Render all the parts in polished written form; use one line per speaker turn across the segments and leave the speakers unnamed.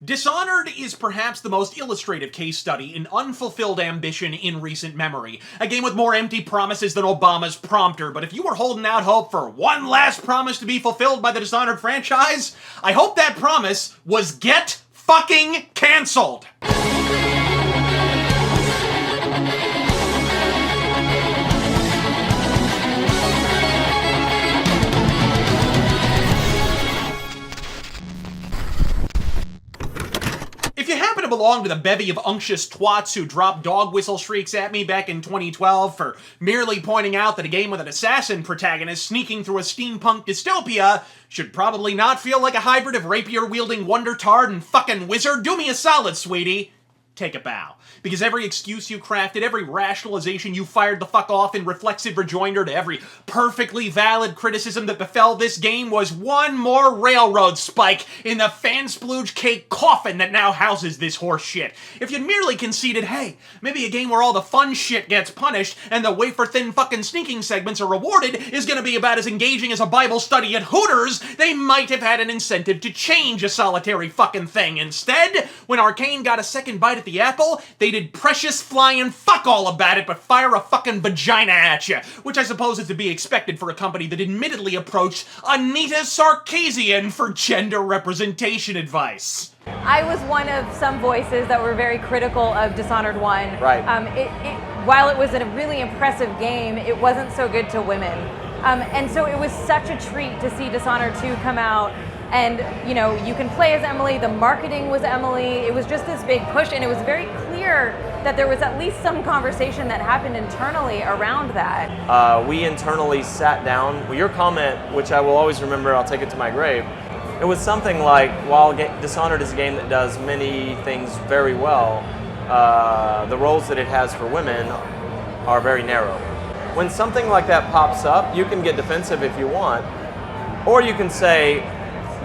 Dishonored is perhaps the most illustrative case study in unfulfilled ambition in recent memory. A game with more empty promises than Obama's prompter, but if you were holding out hope for one last promise to be fulfilled by the Dishonored franchise, I hope that promise was get fucking cancelled! If you happen to belong to the bevy of unctuous twats who dropped dog whistle shrieks at me back in 2012 for merely pointing out that a game with an assassin protagonist sneaking through a steampunk dystopia should probably not feel like a hybrid of rapier-wielding wonder tard and fucking wizard, do me a solid, sweetie. Take a bow. Because every excuse you crafted, every rationalization you fired the fuck off in reflexive rejoinder to every perfectly valid criticism that befell this game was one more railroad spike in the fansplooge cake coffin that now houses this horse shit. If you'd merely conceded, hey, maybe a game where all the fun shit gets punished and the wafer-thin fucking sneaking segments are rewarded is gonna be about as engaging as a Bible study at Hooters, they might have had an incentive to change a solitary fucking thing. Instead, when Arkane got a second bite at the apple, they did precious flying fuck all about it but fire a fucking vagina at you, which I suppose is to be expected for a company that admittedly approached Anita Sarkeesian for gender representation advice.
I was one of some voices that were very critical of Dishonored 1.
Right.
While it was a really impressive game, it wasn't so good to women. And so it was such a treat to see Dishonored 2 come out. And, you know, you can play as Emily, the marketing was Emily, it was just this big push, and it was very clear that there was at least some conversation that happened internally around that.
We internally sat down. Well, your comment, which I will always remember, I'll take it to my grave, it was something like, while Dishonored is a game that does many things very well, the roles that it has for women are very narrow. When something like that pops up, you can get defensive if you want, or you can say,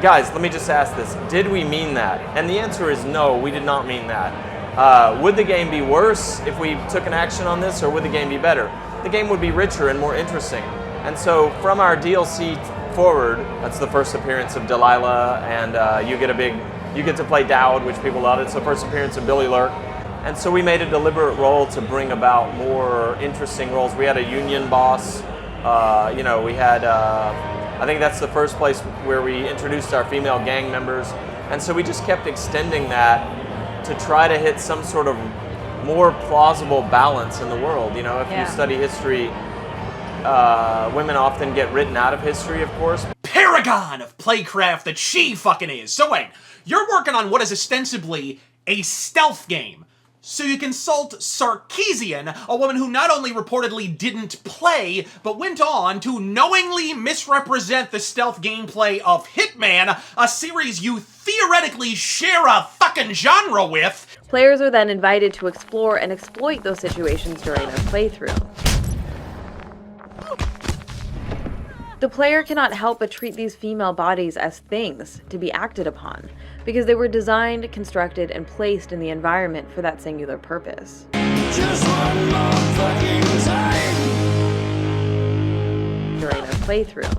guys, let me just ask this, did we mean that? And the answer is no, we did not mean that. Would the game be worse if we took an action on this, or would the game be better? The game would be richer and more interesting. And so from our DLC forward, that's the first appearance of Delilah, and you get to play Dowd, which people loved. It's the first appearance of Billy Lurk. And so we made a deliberate role to bring about more interesting roles. We had a union boss, we had, I think that's the first place where we introduced our female gang members. And so we just kept extending that to try to hit some sort of more plausible balance in the world. You know, if you study history, women often get written out of history, of course.
Paragon of playcraft that she fucking is. So wait, you're working on what is ostensibly a stealth game. So you consult Sarkeesian, a woman who not only reportedly didn't play, but went on to knowingly misrepresent the stealth gameplay of Hitman, a series you theoretically share a fucking genre with.
Players are then invited to explore and exploit those situations during their playthrough. The player cannot help but treat these female bodies as things to be acted upon, because they were designed, constructed, and placed in the environment for that singular purpose.
Just one more fucking time.
During their playthrough.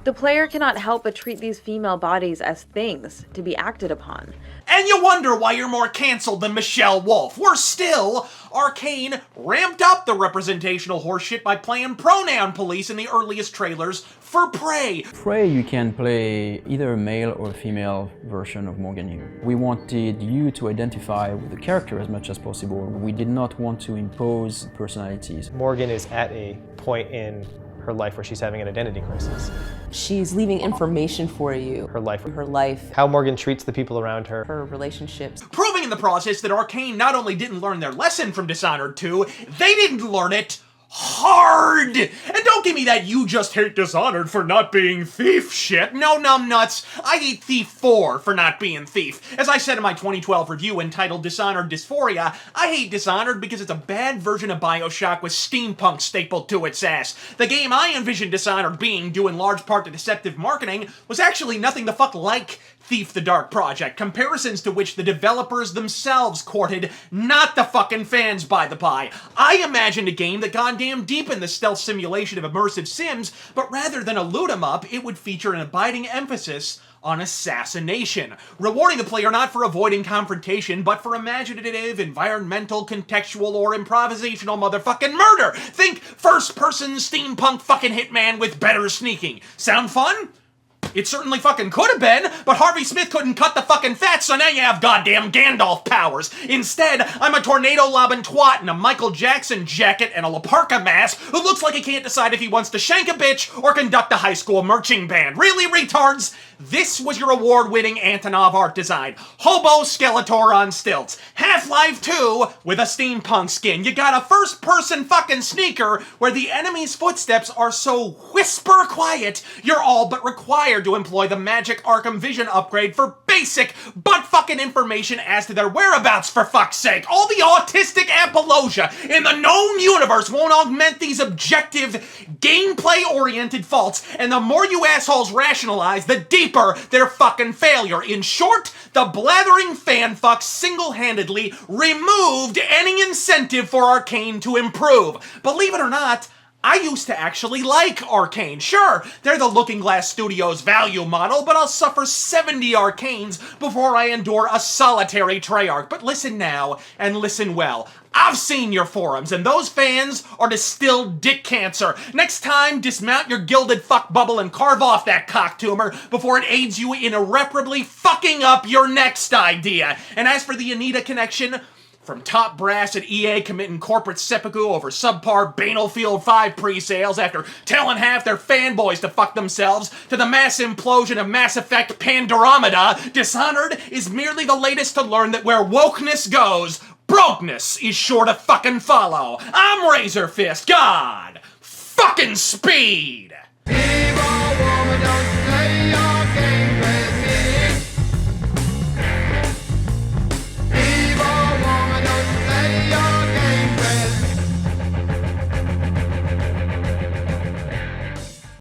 The player cannot help but treat these female bodies as things to be acted upon.
And you wonder why you're more cancelled than Michelle Wolf. Worse still, Arkane ramped up the representational horseshit by playing pronoun police in the earliest trailers for Prey.
Prey, you can play either a male or a female version of Morgan Yu. We wanted you to identify with the character as much as possible. We did not want to impose personalities.
Morgan is at a point in her life where she's having an identity crisis.
She's leaving information for you.
Her
life.
How Morgan treats the people around her.
Her relationships.
Proving in the process that Arkane not only didn't learn their lesson from Dishonored 2, they didn't learn it hard! And don't give me that you just hate Dishonored for not being Thief shit. No, numbnuts. I hate Thief 4 for not being Thief. As I said in my 2012 review entitled Dishonored Dysphoria, I hate Dishonored because it's a bad version of Bioshock with steampunk stapled to its ass. The game I envisioned Dishonored being, due in large part to deceptive marketing, was actually nothing the fuck like Thief the Dark Project, comparisons to which the developers themselves courted, not the fucking fans by the by. I imagined a game that goddamn deepened the stealth simulation of immersive sims, but rather than a loot 'em up, it would feature an abiding emphasis on assassination, rewarding the player not for avoiding confrontation, but for imaginative, environmental, contextual, or improvisational motherfucking murder. Think first-person steampunk fucking hitman with better sneaking. Sound fun? It certainly fucking could have been, but Harvey Smith couldn't cut the fucking fat, so now you have goddamn Gandalf powers. Instead, I'm a tornado-lobbing twat in a Michael Jackson jacket and a La Parka mask who looks like he can't decide if he wants to shank a bitch or conduct a high school marching band. Really, retards? This was your award-winning Antonov art design. Hobo Skeletor on stilts. Half-Life 2 with a steampunk skin. You got a first-person fucking sneaker where the enemy's footsteps are so whisper quiet, you're all but required to employ the magic Arkham Vision upgrade for basic butt-fucking information as to their whereabouts, for fuck's sake. All the autistic apologia in the known universe won't augment these objective, gameplay-oriented faults, and the more you assholes rationalize, the deeper their fucking failure. In short, the blathering fanfucks single-handedly removed any incentive for Arkane to improve. Believe it or not, I used to actually like Arkane. Sure, they're the Looking Glass Studios value model, but I'll suffer 70 Arkanes before I endure a solitary Treyarch. But listen now, and listen well. I've seen your forums, and those fans are distilled dick cancer. Next time, dismount your gilded fuck bubble and carve off that cock tumor before it aids you in irreparably fucking up your next idea. And as for the Anita connection, from top brass at EA committing corporate seppuku over subpar Battlefield 5 pre-sales after telling half their fanboys to fuck themselves, to the mass implosion of Mass Effect Pandoromida, Dishonored is merely the latest to learn that where wokeness goes, brokenness is sure to fucking follow. I'm Razor Fist. God fucking speed!